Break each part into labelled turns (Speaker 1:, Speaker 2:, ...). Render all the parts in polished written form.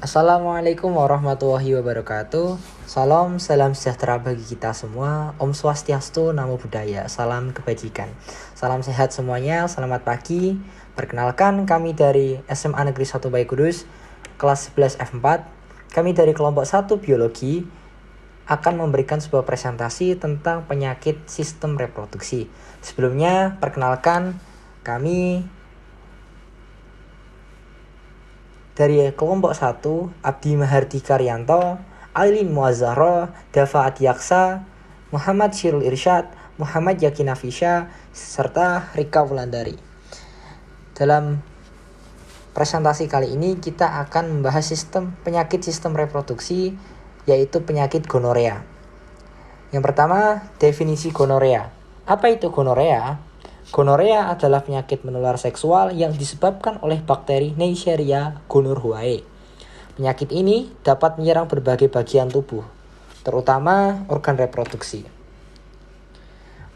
Speaker 1: Assalamualaikum warahmatullahi wabarakatuh. Salam sejahtera bagi kita semua. Om Swastiastu, Namo Buddhaya. Salam kebajikan. Salam sehat semuanya. Selamat pagi. Perkenalkan, kami dari SMA Negeri 1 Bayi Kudus, kelas 11 F4. Kami dari kelompok 1 Biologi akan memberikan sebuah presentasi tentang penyakit sistem reproduksi. Sebelumnya, perkenalkan, kami dari kelompok 1, Abdi Mahardi Karyanto, Ailin Muazzahro, Dava Adiyaksa, Muhammad Syirul Irsyad, Muhammad Yakin Afisha, serta Rika Wulandari. Dalam presentasi kali ini kita akan membahas penyakit sistem reproduksi, yaitu penyakit gonorea. Yang pertama, definisi gonorea. Apa itu gonorea? Gonorea adalah penyakit menular seksual yang disebabkan oleh bakteri Neisseria gonorrhoeae. Penyakit ini dapat menyerang berbagai bagian tubuh, terutama organ reproduksi.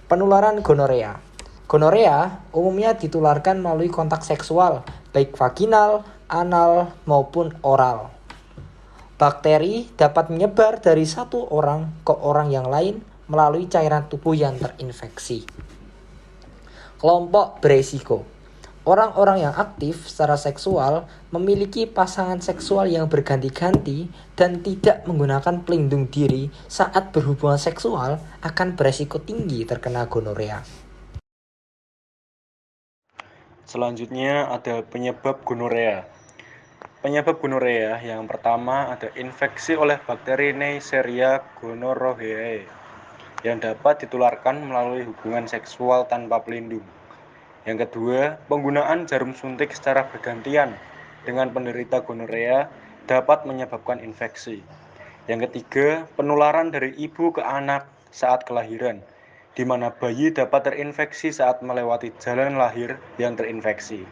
Speaker 1: Penularan gonorea. Gonorea umumnya ditularkan melalui kontak seksual, baik vaginal, anal, maupun oral. Bakteri dapat menyebar dari satu orang ke orang yang lain melalui cairan tubuh yang terinfeksi. Kelompok beresiko. Orang-orang yang aktif secara seksual memiliki pasangan seksual yang berganti-ganti dan tidak menggunakan pelindung diri saat berhubungan seksual akan beresiko tinggi terkena gonorea.
Speaker 2: Selanjutnya ada penyebab gonorea. Penyebab gonorea yang pertama ada infeksi oleh bakteri Neisseria gonorrhoeae yang dapat ditularkan melalui hubungan seksual tanpa pelindung. Yang kedua, penggunaan jarum suntik secara bergantian dengan penderita gonorea dapat menyebabkan infeksi. Yang ketiga, penularan dari ibu ke anak saat kelahiran, di mana bayi dapat terinfeksi saat melewati jalan lahir yang terinfeksi.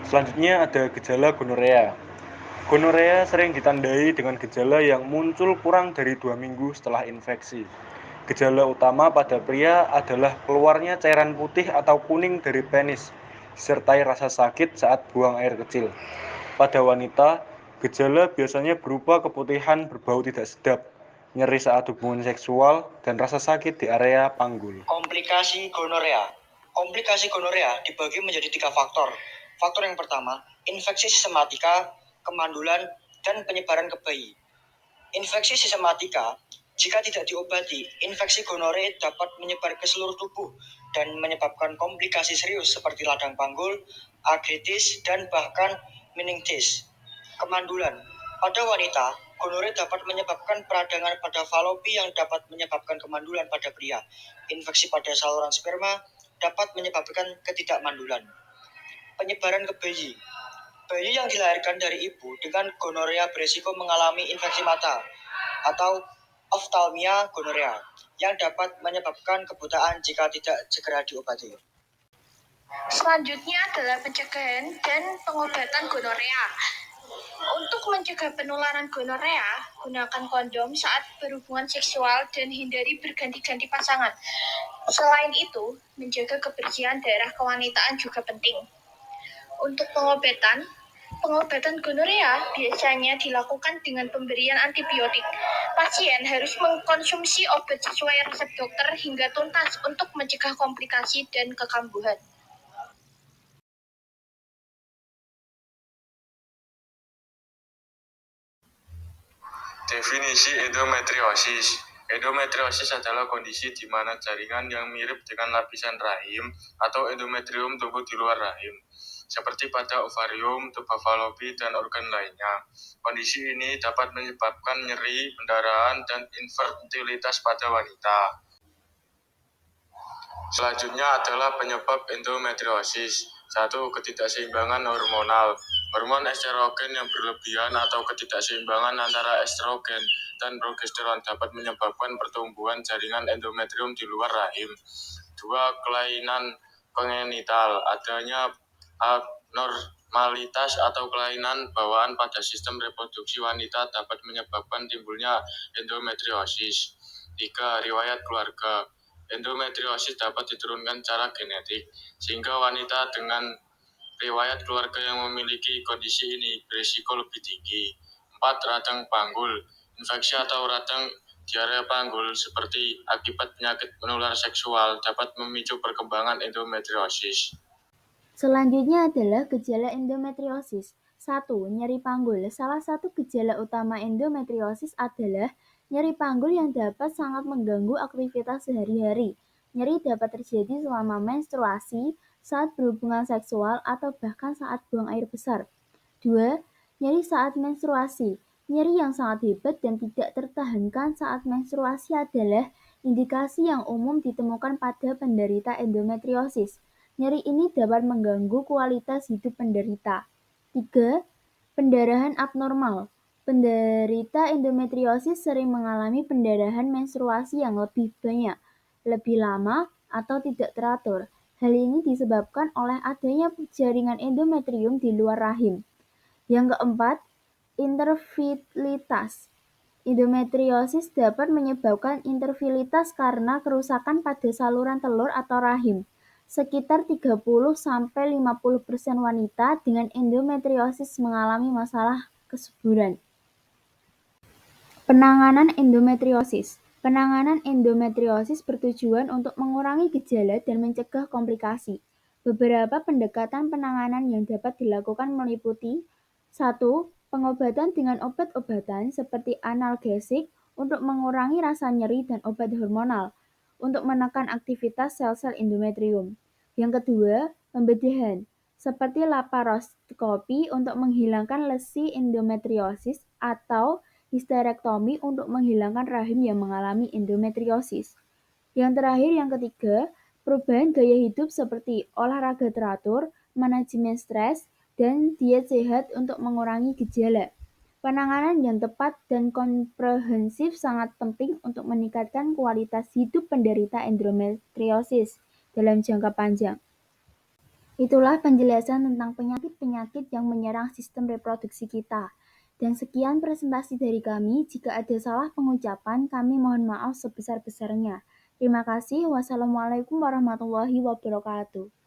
Speaker 2: Selanjutnya ada gejala gonorea. Gonorea sering ditandai dengan gejala yang muncul kurang dari 2 minggu setelah infeksi. Gejala utama pada pria adalah keluarnya cairan putih atau kuning dari penis, disertai rasa sakit saat buang air kecil. Pada wanita, gejala biasanya berupa keputihan berbau tidak sedap, nyeri saat hubungan seksual, dan rasa sakit di area panggul.
Speaker 3: Komplikasi gonorea. Komplikasi gonorea dibagi menjadi 3 faktor. Faktor yang pertama, infeksi sistematika, kemandulan, dan penyebaran ke bayi. Infeksi sistematika, jika tidak diobati, infeksi gonorea dapat menyebar ke seluruh tubuh dan menyebabkan komplikasi serius seperti radang panggul, artritis, dan bahkan meningitis. Kemandulan. Pada wanita, gonorea dapat menyebabkan peradangan pada falopi yang dapat menyebabkan kemandulan pada pria. Infeksi pada saluran sperma dapat menyebabkan ketidakmandulan. Penyebaran ke bayi. Bayi yang dilahirkan dari ibu dengan gonorea beresiko mengalami infeksi mata atau oftalmia gonorea yang dapat menyebabkan kebutaan jika tidak segera diobati.
Speaker 4: Selanjutnya adalah pencegahan dan pengobatan gonorea. Untuk mencegah penularan gonorea, gunakan kondom saat berhubungan seksual dan hindari berganti-ganti pasangan. Selain itu, menjaga kebersihan daerah kewanitaan juga penting. Untuk pengobatan gonorea biasanya dilakukan dengan pemberian antibiotik. Pasien harus mengkonsumsi obat sesuai resep dokter hingga tuntas untuk mencegah komplikasi dan kekambuhan.
Speaker 5: Definisi endometriosis. Endometriosis adalah kondisi di mana jaringan yang mirip dengan lapisan rahim atau endometrium tumbuh di luar rahim, seperti pada ovarium, tuba falopi, dan organ lainnya. Kondisi ini dapat menyebabkan nyeri, pendarahan, dan infertilitas pada wanita. Selanjutnya adalah penyebab endometriosis. 1. Ketidakseimbangan hormonal. Hormon estrogen yang berlebihan atau ketidakseimbangan antara estrogen dan progesteron dapat menyebabkan pertumbuhan jaringan endometrium di luar rahim. 2. Kelainan kongenital. Adanya abnormalitas atau kelainan bawaan pada sistem reproduksi wanita dapat menyebabkan timbulnya endometriosis. 3. Riwayat keluarga. Endometriosis dapat diturunkan secara genetik, sehingga wanita dengan riwayat keluarga yang memiliki kondisi ini berisiko lebih tinggi. 4. Radang panggul. Infeksi atau radang diare panggul seperti akibat penyakit menular seksual dapat memicu perkembangan endometriosis.
Speaker 6: Selanjutnya adalah gejala endometriosis. 1. Nyeri panggul. Salah satu gejala utama endometriosis adalah nyeri panggul yang dapat sangat mengganggu aktivitas sehari-hari. Nyeri dapat terjadi selama menstruasi, saat berhubungan seksual, atau bahkan saat buang air besar. 2. Nyeri saat menstruasi. Nyeri yang sangat hebat dan tidak tertahankan saat menstruasi adalah indikasi yang umum ditemukan pada penderita endometriosis. Nyeri ini dapat mengganggu kualitas hidup penderita. 3. Pendarahan abnormal. Penderita endometriosis sering mengalami pendarahan menstruasi yang lebih banyak, lebih lama, atau tidak teratur. Hal ini disebabkan oleh adanya jaringan endometrium di luar rahim. Yang keempat, infertilitas. Endometriosis dapat menyebabkan infertilitas karena kerusakan pada saluran telur atau rahim. Sekitar 30-50% wanita dengan endometriosis mengalami masalah kesuburan. Penanganan endometriosis. Penanganan endometriosis bertujuan untuk mengurangi gejala dan mencegah komplikasi. Beberapa pendekatan penanganan yang dapat dilakukan meliputi 1. Pengobatan dengan obat-obatan seperti analgesik untuk mengurangi rasa nyeri dan obat hormonal untuk menekan aktivitas sel-sel endometrium. Yang kedua, pembedahan seperti laparoskopi untuk menghilangkan lesi endometriosis atau histerektomi untuk menghilangkan rahim yang mengalami endometriosis. Yang terakhir, yang ketiga, perubahan gaya hidup seperti olahraga teratur, manajemen stres, dan diet sehat untuk mengurangi gejala. Penanganan yang tepat dan komprehensif sangat penting untuk meningkatkan kualitas hidup penderita endometriosis dalam jangka panjang. Itulah penjelasan tentang penyakit-penyakit yang menyerang sistem reproduksi kita. Dan sekian presentasi dari kami. Jika ada salah pengucapan, kami mohon maaf sebesar-besarnya. Terima kasih. Wassalamualaikum warahmatullahi wabarakatuh.